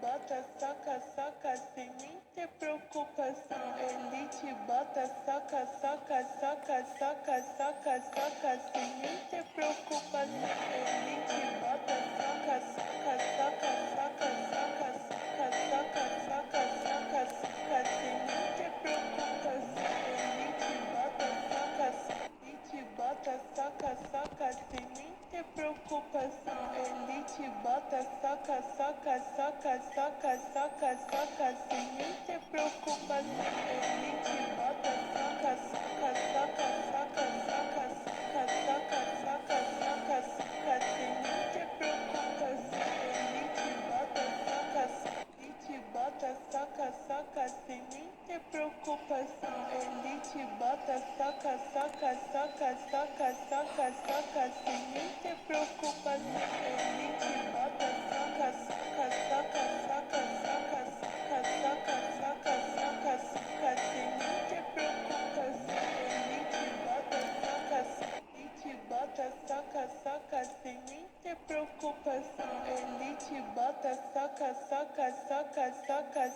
bota, soca, soca, sem nem ter preocupação. Ele te bota, soca, soca, soca, soca, soca, soca, sem nem ter preocupação. Ele te bota, soca, soca, soca, soca, soca, soca, soca, soca, soca, soca, sem nem ter preocupação. Ele te bota, soca, ele te bota, soca, soca, sem nem ter preocupação. Ele te bota, soca, soca, soca, soca, soca, soca, sem nem ter preocupação. Ele te bota, soca, soca, soca, soca, soca, soca, soca, soca, soca, soca, sem nem ter preocupação. Ele te bota, soca, ele te bota, soca, soca, sem nem ter preocupação. Ele te bota, soca, soca, soca, soca, soca, soca, sem nem ter preocupação. Ele te bota, soca, soca, soca, soca, soca, soca, soca, soca, soca, soca, sem nem ter preocupação. Ele te bota, soca, ele te bota, soca, soca, sem nem ter preocupação. Ele te bota, soca, soca, soca, soca,